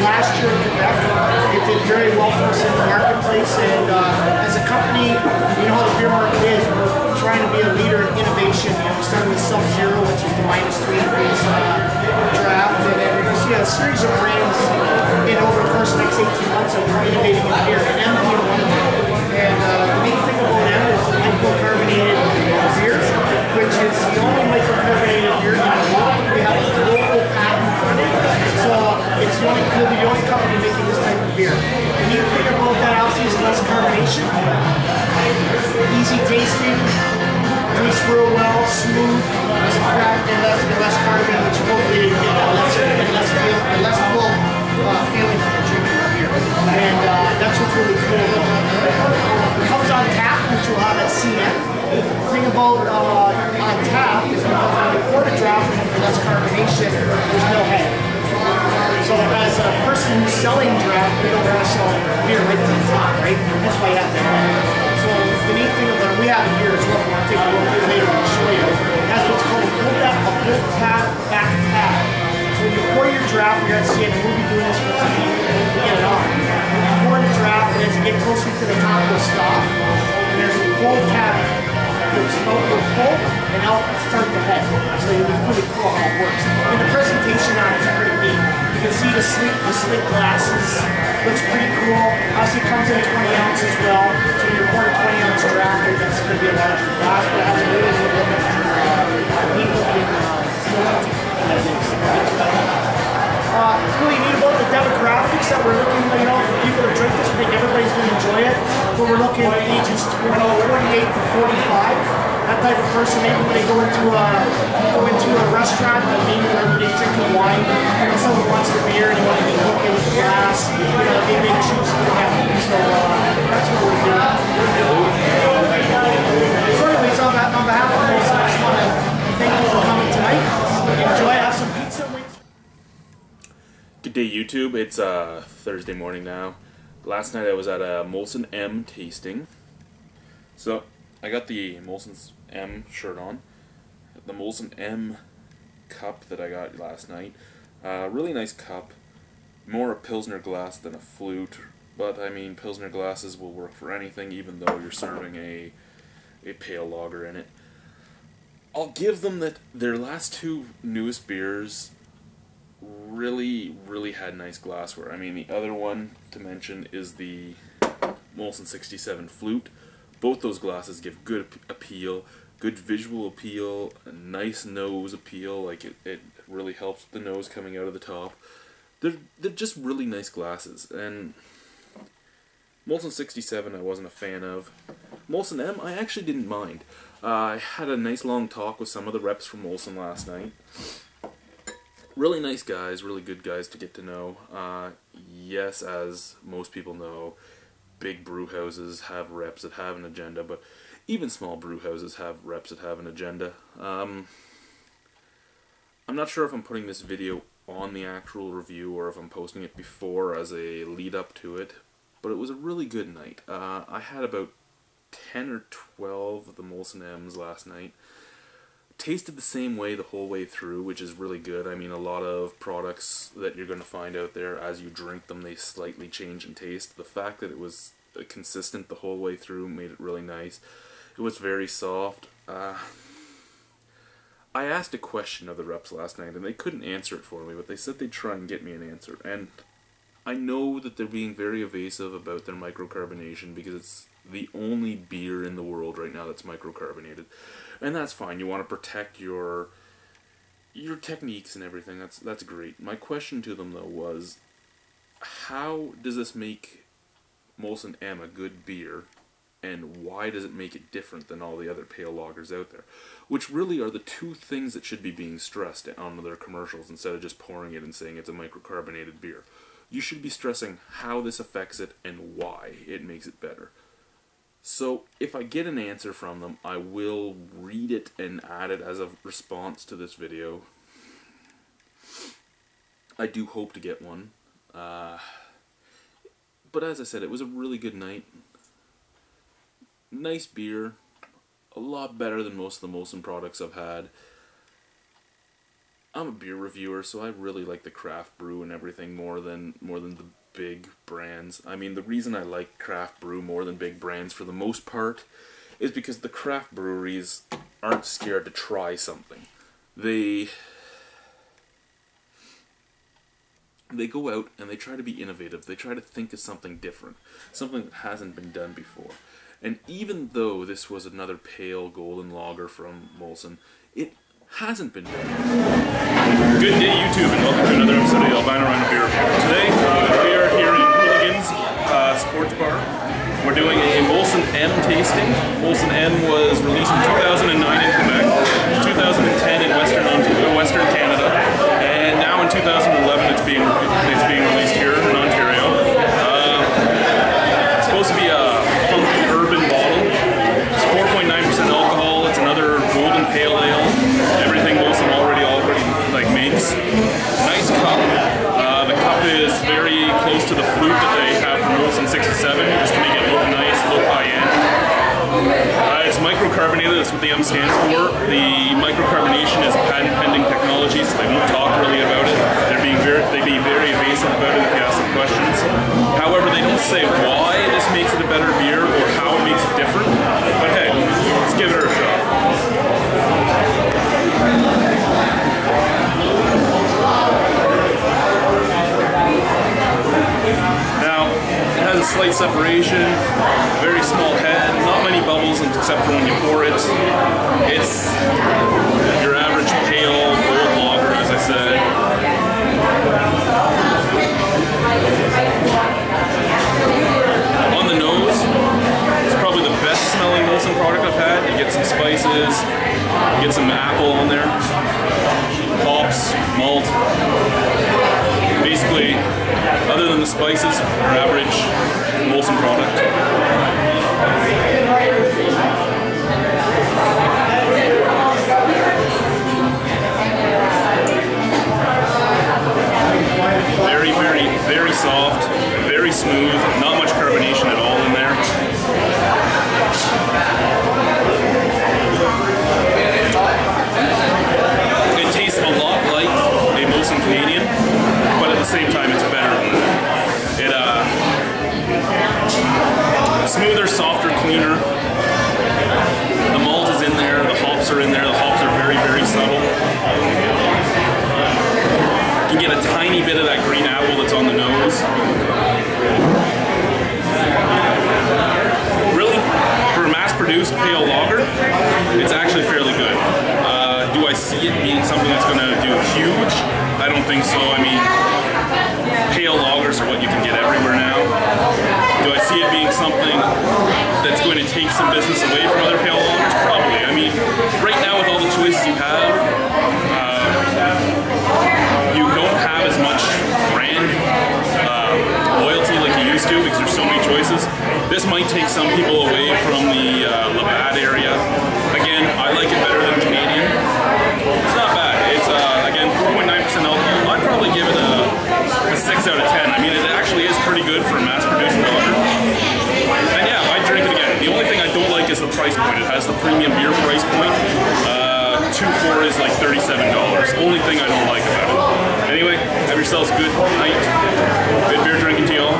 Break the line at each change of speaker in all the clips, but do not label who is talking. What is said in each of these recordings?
last year in Quebec. It did very well for us in the marketplace, and as a company, you know how the beer market is. We're trying to be a leader in innovation. You know, we started with Sub-Zero, which is the -3 degrees draft, and then we're going to see a series of brands in over the course of the next 18 months that we're innovating in beer, and M being one of them. And the main thing about M is the microcarbonated beer, which is the only microcarbonated beer in the world. We have a global patent on it, so it's we'll be the only company making this type of beer. The neat thing about that obviously is less carbonation, easy tasting, tastes real well, smooth, less fat, and less carbon, which hopefully you get less full feeling when you're drinking the beer. And that's what's really cool about it. It comes on tap, which you'll have at CN. The thing about on tap is because when you pour the draft for less carbonation, there's no head. So as a person who's selling draft, we don't want to sell beer right to the top, right? That's why you have the head. So the neat thing about it, we have it here as well. We'll take a look later and show you. That's what's called a pull tap, back tap. So when you pour your draft, you're going to see it, and we'll be doing this for the team to get it on. You pour the draft, and as you get closer to the top, you'll stop. And there's a pull tap. You'll smoke, you'll pull, and out start the head. So you'll be pretty cool how it works. And the presentation on it is pretty neat. You can see the sleek glasses. Looks pretty cool. Obviously it comes in 20 ounce as well. So when you're pouring a 20 ounce draft, it's going to be a larger glass, but it has a really neat looking really neat about the demographics that we're looking, you know, for people to drink this. I think everybody's going to enjoy it. But we're looking at ages 28 to 45. That type of person, maybe when they go into a restaurant, and maybe everybody's drinking wine, and then someone wants the beer and they want to be looking with glass, you know, they may choose to do that. So that's what we're doing. So anyways, on behalf of those, I just want to thank you for coming tonight. Enjoy, have some pizza wings.
Good day, YouTube. It's Thursday morning now. Last night I was at a Molson M tasting. So I got the Molson M shirt on. The Molson M cup that I got last night. Really nice cup. More a Pilsner glass than a flute. But I mean, Pilsner glasses will work for anything, even though you're serving a pale lager in it. I'll give them that their last two newest beers really had nice glassware. I mean, the other one to mention is the Molson 67 flute. Both those glasses give good appeal, good visual appeal, a nice nose appeal. Like it really helps the nose coming out of the top. They're just really nice glasses. And Molson 67 I wasn't a fan of. Molson M I actually didn't mind. I had a nice long talk with some of the reps from Molson last night. Really nice guys, really good guys to get to know. Yes, as most people know, big brew houses have reps that have an agenda, but even small brew houses have reps that have an agenda. I'm not sure if I'm putting this video on the actual review or if I'm posting it before as a lead up to it, but it was a really good night. I had about 10 or 12 of the Molson M's last night. Tasted the same way the whole way through, which is really good. I mean, a lot of products that you're going to find out there, as you drink them, they slightly change in taste. The fact that it was consistent the whole way through made it really nice. It was very soft. I asked a question of the reps last night, and they couldn't answer it for me, but they said they'd try and get me an answer. And I know that they're being very evasive about their microcarbonation, because it's the only beer in the world right now that's microcarbonated. And that's fine. You want to protect your techniques and everything. That's great. My question to them though was, how does this make Molson M a good beer, and why does it make it different than all the other pale lagers out there? Which really are the two things that should be being stressed on their commercials, instead of just pouring it and saying it's a microcarbonated beer. You should be stressing how this affects it and why it makes it better. So if I get an answer from them, I will read it and add it as a response to this video. I do hope to get one. But as I said, it was a really good night. Nice beer. A lot better than most of the Molson products I've had. I'm a beer reviewer, so I really like the craft brew and everything more than the big brands. I mean, the reason I like craft brew more than big brands for the most part is because the craft breweries aren't scared to try something. They go out and they try to be innovative. They try to think of something different, something that hasn't been done before. And even though this was another pale golden lager from Molson, it hasn't been done. Good day, YouTube, and welcome to another episode of the Albino Rhino Beer Review. Today, we are here in Hooligans Sports Bar. We're doing a Molson M tasting. Molson M was released in 2009 in Quebec, 2010 in Western Canada, and now in 2011 it's being released here in Ontario. It's supposed to be a funky urban bottle. It's 4.9% alcohol. It's another golden pale ale. Everything Molson already like makes. Nice cup. The cup is very close to the flute that they have from Molson 67, just to make it look nice, look high end. It's microcarbonated. That's what the M stands for. The microcarbonation is patent pending technology, so they won't talk really about it. They'd be very evasive about it if you ask them questions. However, they don't say why this makes it a better beer or how it makes it different. But hey, let's give it a shot. Now, it has a slight separation, very small head, not many bubbles except for when you pour it. It's your average pale gold lager, as I said. On the nose, it's probably the best smelling Molson product I've had. You get some spices, you get some apple on there, hops, malt. Basically, other than the spices, our average Molson product. Very, very, very soft, very smooth, not much carbonation at all in there. It tastes a lot like a Molson Canadian, but at the same time it's better than that. Smoother, softer, cleaner. The malt is in there, the hops are in there, the hops are very, very subtle. You can get a tiny bit of that green apple that's on the nose. Really, for a mass-produced pale lager, it's actually fairly good. Do I see it being something that's going to do huge? I don't think so. I mean, pale lagers are what you can get everywhere now. Do I see it being something that's going to take some business away from other pale lagers? Probably. I mean, right now with all the choices you have, you don't have as much brand loyalty like you used to because there's so many choices. This might take some people away from the Labatt area. Again, I like it better than Canadian. It's not bad. It's, again, 4.9% alcohol. I'd probably give it a 6 out of 10. I mean, it actually is pretty good for a mass-produced lager. And yeah, I'd drink it again. The only thing I don't like is the price point. It has the premium beer price point. 2.4 is like $37. Only thing I don't like about it. Anyway, have yourselves a good night. Good beer drinking to y'all.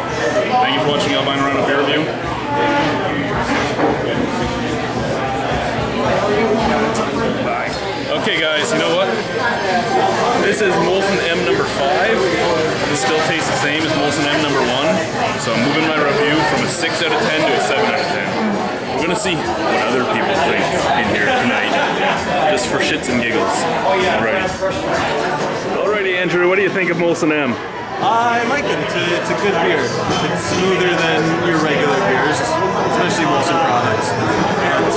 Thank you for watching Albino Rhino Beer Review. Bye. Okay guys, you know what? This is Molson M number 5. This still tastes the same as Molson M number 1. So I'm moving my review from a 6 out of 10 to a 7 out of 10. We're gonna see what other people think in here tonight, just for shits and giggles. Alrighty, Andrew, what do you think of Molson M?
I like it. It's a good beer. It's smoother than your regular beers, especially Molson products. And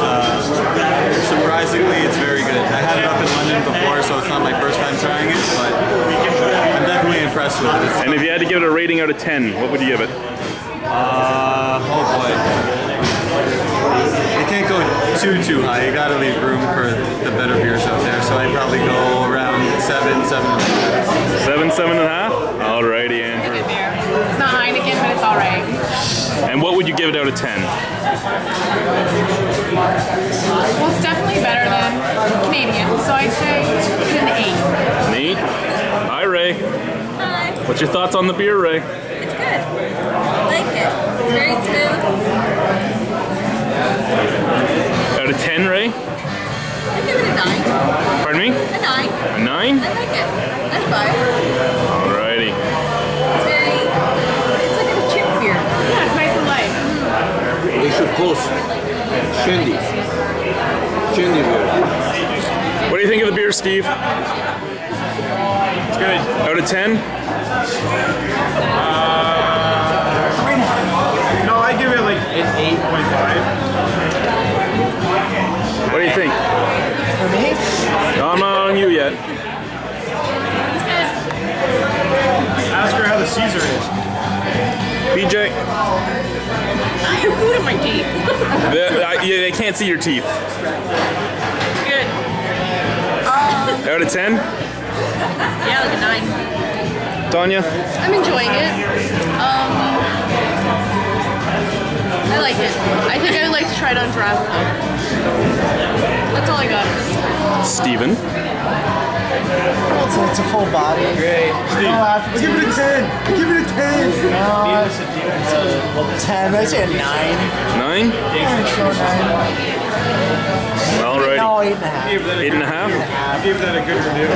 surprisingly, it's very good. I had it up in London before, so it's not my first time trying it, but I'm definitely impressed with it.
And if you had to give it a rating out of 10, what would you give it?
Oh boy. You can't go too high. You gotta leave room for the better beers out there. So I'd probably go around 7, 7.5.
7, 7.5? Alrighty, Andrew.
It's not Heineken, but it's alright.
And what would you give it out of 10?
Well, it's definitely better than Canadian, so I'd say an 8.
An 8? What's your thoughts on the beer, Ray?
It's good. I like it. It's very smooth.
Out of 10, Ray?
I give it a 9.
Pardon me?
A 9.
A 9?
I like it. That's fine.
Alrighty.
It's like a chip beer.
Yeah, it's nice and light.
They should close. Shandy. Shandy beer.
What do you think of the beer, Steve?
It's good.
Out of 10?
No, I give it like an 8.5.
What do you think?
For me,
No, I'm not on you yet.
Ask her how the Caesar is.
BJ?
I have food in my teeth.
Yeah, they can't see your teeth.
Good.
Out of 10?
Yeah, like a 9.
Tanya?
I'm enjoying it. I like it. I think I would like to try it on draft though. That's all I got.
Steven?
it's a full body. Great.
I'll give it a 10. I'll give it a 10.
10. I say a 9.
9?
Yeah, sure, 9.
Alright.
No, 8.5.
8.5?
I gave that a good review.